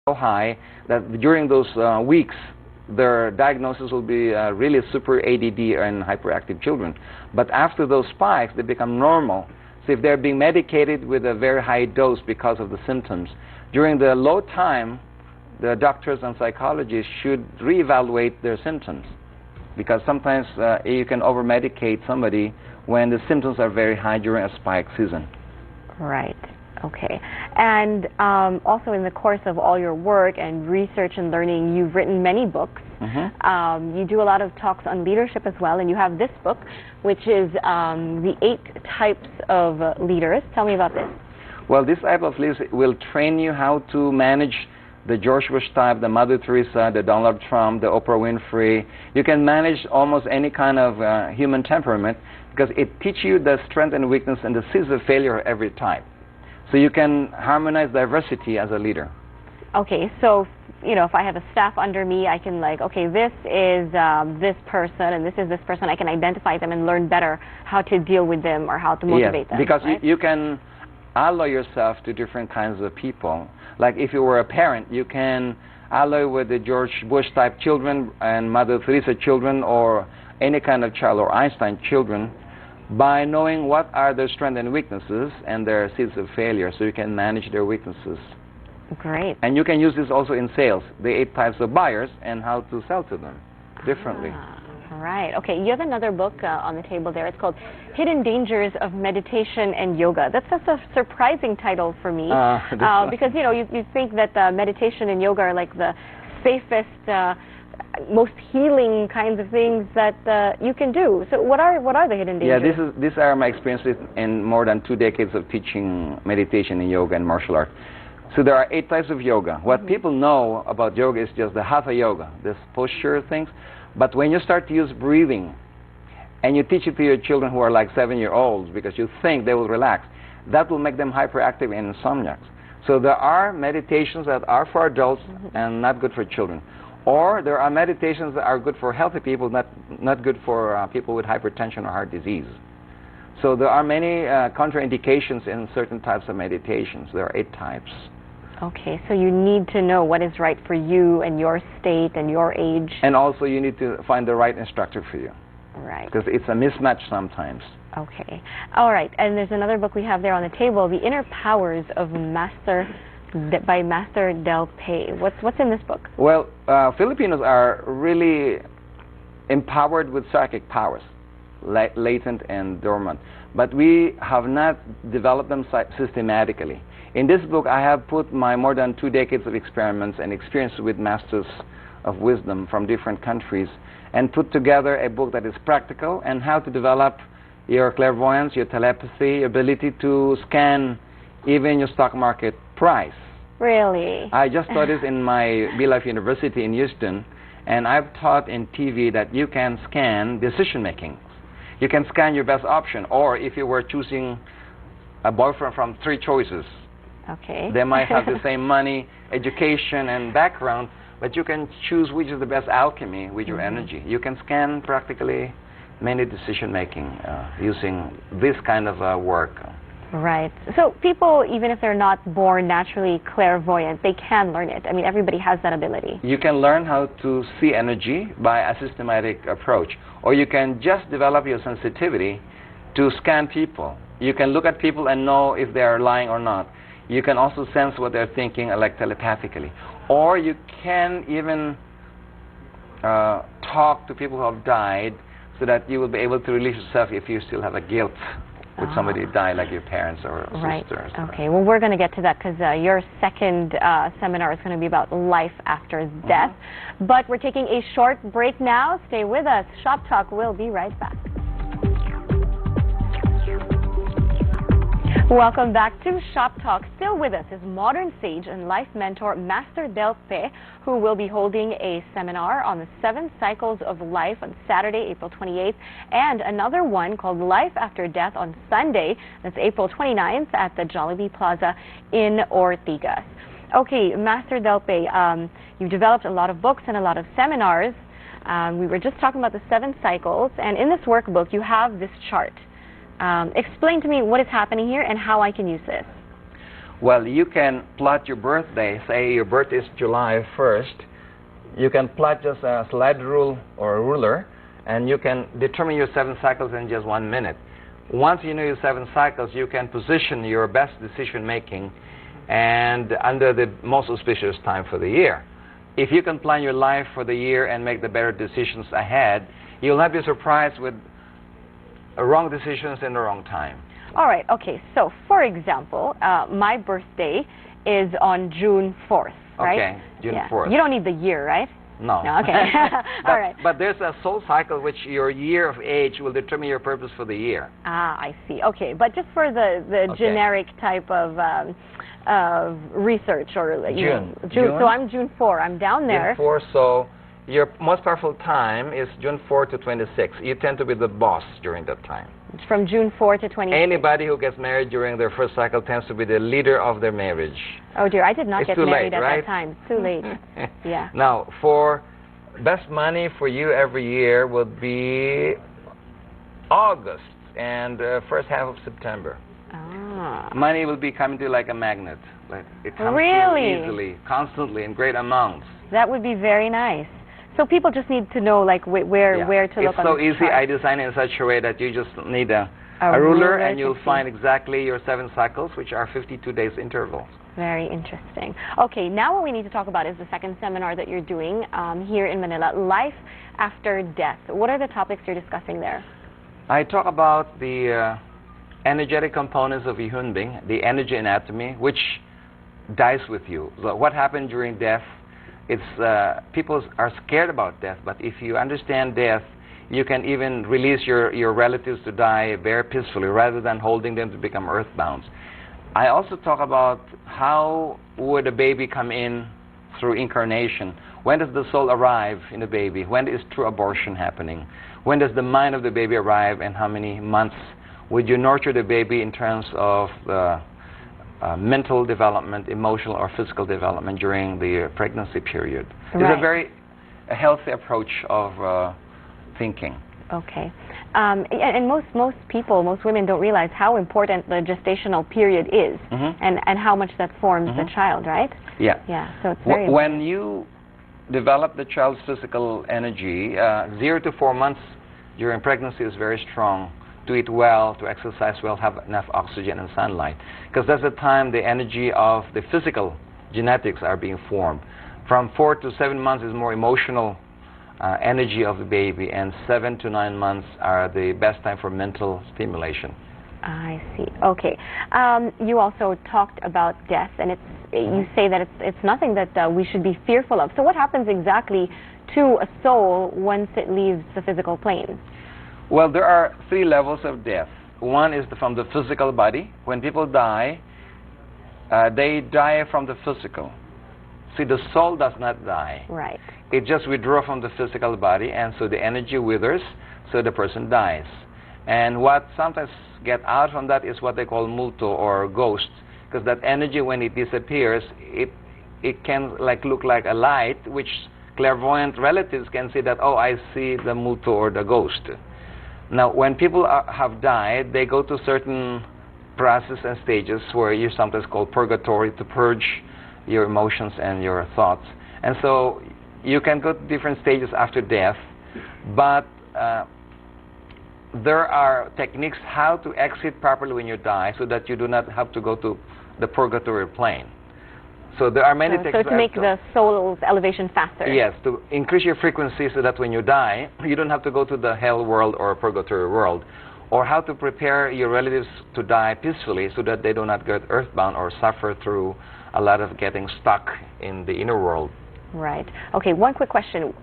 so high that during those weeks, their diagnosis will be really super ADD and hyperactive children. But after those spikes, they become normal. So if they're being medicated with a very high dose because of the symptoms, during the low time, the doctors and psychologists should reevaluate their symptoms. Because sometimes you can over-medicate somebody when the symptoms are very high during a spike season. Right. Okay. And also in the course of all your work and research and learning, you've written many books. You do a lot of talks on leadership as well, and you have this book, which is The 8 Types of Leaders. Tell me about this. Well, this type of leaders will train you how to manage the George Bush type, the Mother Teresa, the Donald Trump, the Oprah Winfrey. You can manage almost any kind of human temperament because it teaches you the strength and weakness and the seeds of failure of every type. So you can harmonize diversity as a leader. Okay, so you know, if I have a staff under me, I can like, okay, this is this person and this is this person. I can identify them and learn better how to deal with them or how to motivate them. Because right? you can alloy yourself to different kinds of people. Like if you were a parent, you can alloy with the George Bush type children and Mother Teresa children or any kind of child or Einstein children by knowing what are their strengths and weaknesses and their seeds of failure, so you can manage their weaknesses. Great. And you can use this also in sales, the 8 types of buyers and how to sell to them differently. Right. Okay, you have another book on the table there. It's called Hidden Dangers of Meditation and Yoga. That's a surprising title for me because, you know, you think that meditation and yoga are like the safest, most healing kinds of things that you can do. So what are the hidden dangers? Yeah, these are my experiences in more than 2 decades of teaching meditation and yoga and martial art. So there are 8 types of yoga. What people know about yoga is just the hatha yoga, this posture things. But when you start to use breathing and you teach it to your children who are like 7-year-olds because you think they will relax, that will make them hyperactive and insomniacs. So there are meditations that are for adults and not good for children. Or there are meditations that are good for healthy people, not good for people with hypertension or heart disease. So there are many contraindications in certain types of meditations. There are 8 types. Okay, so you need to know what is right for you and your state and your age. And also you need to find the right instructor for you. Right. Because it's a mismatch sometimes. Okay. All right, and there's another book we have there on the table, The Inner Powers of by Master Del Pei. What's in this book? Well, Filipinos are really empowered with psychic powers, latent and dormant. But we have not developed them systematically. In this book, I have put my more than 2 decades of experiments and experience with masters of wisdom from different countries and put together a book that is practical and how to develop your clairvoyance, your telepathy, ability to scan even your stock market price. Really? I just taught this in my BLife University in Houston, and I've taught in TV that you can scan decision-making. You can scan your best option, or if you were choosing a boyfriend from 3 choices, okay. They might have the same money, education, and background, but you can choose which is the best alchemy with your energy. You can scan practically many decision-making using this kind of work. Right. So people, even if they're not born naturally clairvoyant, they can learn it. I mean, everybody has that ability. You can learn how to see energy by a systematic approach, or you can just develop your sensitivity to scan people. You can look at people and know if they are lying or not. You can also sense what they're thinking, like telepathically. Or you can even talk to people who have died so that you will be able to release yourself if you still have a guilt with somebody who died, like your parents or sisters. Okay, well, we're going to get to that because your second seminar is going to be about life after death. But we're taking a short break now. Stay with us. Shop Talk will be right back. Welcome back to Shop Talk. Still with us is modern sage and life mentor Master Del Pei, who will be holding a seminar on the 7 cycles of life on Saturday, April 28th, and another one called Life After Death on Sunday. That's April 29th at the Jollibee Plaza in Ortigas. Okay, Master Del Pei, you've developed a lot of books and a lot of seminars. We were just talking about the 7 cycles, and in this workbook you have this chart. Explain to me what is happening here and how I can use this. Well, you can plot your birthday. Say your birthday is July 1st. You can plot just a slide rule or a ruler, and you can determine your 7 cycles in just 1 minute. Once you know your 7 cycles, you can position your best decision making and under the most auspicious time for the year. If you can plan your life for the year and make the better decisions ahead, you'll not be surprised with wrong decisions in the wrong time. All right, okay, so for example, my birthday is on June 4th, right? Okay, June 4th. You don't need the year, right? No. No, okay. All right. But there's a soul cycle which your year of age will determine your purpose for the year. Ah, I see. Okay, but just for the generic type of research or June. So I'm June 4. I'm down there. June 4, so your most powerful time is June 4 to 26. You tend to be the boss during that time. From June 4 to 26. Anybody who gets married during their first cycle tends to be the leader of their marriage. Oh dear, I did not get married at right? that time. It's too late. Yeah. Now, for best money for you every year would be August and first half of September. Ah. Money will be coming to you like a magnet. Like it comes to Really? you easily, constantly, in great amounts. That would be very nice. So people just need to know like where to look It's on so the easy. chart. I design it in such a way that you just need a ruler and you'll to find exactly your 7 cycles, which are 52 days intervals. Very interesting. Okay, now what we need to talk about is the second seminar that you're doing here in Manila, Life After Death. What are the topics you're discussing there? I talk about the energetic components of a human being, the energy anatomy, which dies with you. So what happened during death? It's people are scared about death, but if you understand death, you can even release your relatives to die very peacefully rather than holding them to become earthbound. I also talk about how would a baby come in through incarnation. When does the soul arrive in the baby? When is true abortion happening? When does the mind of the baby arrive, and how many months would you nurture the baby in terms of mental development, emotional or physical development during the pregnancy period? Right. It's a very healthy approach of thinking. Okay. And most people, most women don't realize how important the gestational period is and how much that forms the child, right? Yeah. Yeah, so it's very When you develop the child's physical energy, 0 to 4 months during pregnancy is very strong. To eat well, to exercise well, have enough oxygen and sunlight. Because that's the time the energy of the physical genetics are being formed. From 4 to 7 months is more emotional energy of the baby, and 7 to 9 months are the best time for mental stimulation. I see. Okay. You also talked about death, and you say that it's nothing that we should be fearful of. So what happens exactly to a soul once it leaves the physical plane? Well, there are 3 levels of death. One is from the physical body. When people die, they die from the physical. See, the soul does not die. Right. It just withdraws from the physical body, and so the energy withers, so the person dies. And what sometimes get out from that is what they call multo or ghost, because that energy, when it disappears, it can look like a light, which clairvoyant relatives can see that, oh, I see the multo or the ghost. Now, when people have died, they go to certain process and stages where you sometimes call purgatory, to purge your emotions and your thoughts. And so you can go to different stages after death, but there are techniques how to exit properly when you die so that you do not have to go to the purgatory plane. So there are many techniques. So to make the soul's elevation faster. Yes, to increase your frequency so that when you die, you don't have to go to the hell world or purgatory world. Or how to prepare your relatives to die peacefully so that they do not get earthbound or suffer through a lot of getting stuck in the inner world. Right. Okay, one quick question.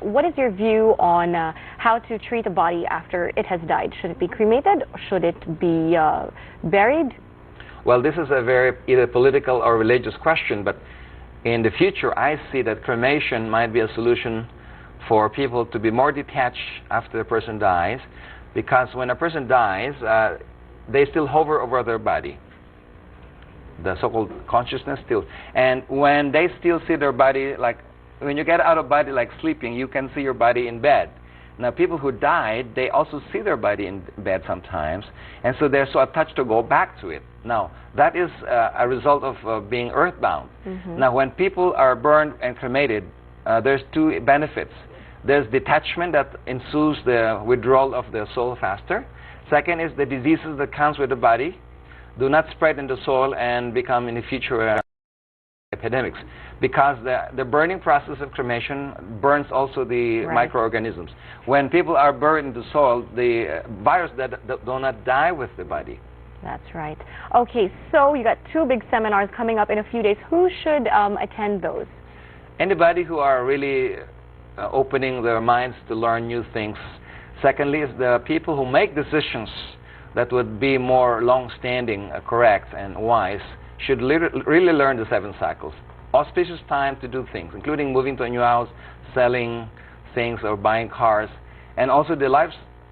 What is your view on how to treat a body after it has died? Should it be cremated? Should it be buried? Well, this is a very either political or religious question, but in the future I see that cremation might be a solution for people to be more detached after the person dies, because when a person dies, they still hover over their body, the so-called consciousness still. And when they still see their body, like when you get out of body like sleeping, you can see your body in bed. Now, people who died, they also see their body in bed sometimes, and so they're so attached to go back to it. Now, that is a result of being earthbound. Now, when people are burned and cremated, there's two benefits. There's detachment that ensues the withdrawal of the soul faster. Second is the diseases that comes with the body do not spread in the soil and become in the future epidemics, because the burning process of cremation burns also the microorganisms. When people are buried in the soil, the virus that do not die with the body. That's right. Okay, so you got two big seminars coming up in a few days. Who should attend those? Anybody who are really opening their minds to learn new things. Secondly is the people who make decisions that would be more long-standing, correct, and wise, should really learn the 7 cycles. Auspicious time to do things, including moving to a new house, selling things, or buying cars. And also the life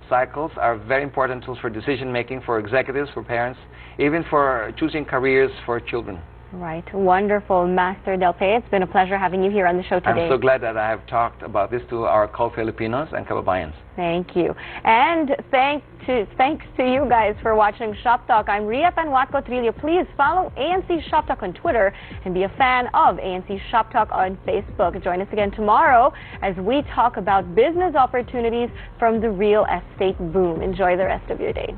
cycles are very important tools for decision-making, for executives, for parents, even for choosing careers for children. Right. Wonderful. Master Del Pe, it's been a pleasure having you here on the show today. I'm so glad that I have talked about this to our co-Filipinos and kababayans. Thank you. And thanks to you guys for watching Shop Talk. I'm Ria Trillo. Please follow ANC Shop Talk on Twitter and be a fan of ANC Shop Talk on Facebook. Join us again tomorrow as we talk about business opportunities from the real estate boom. Enjoy the rest of your day.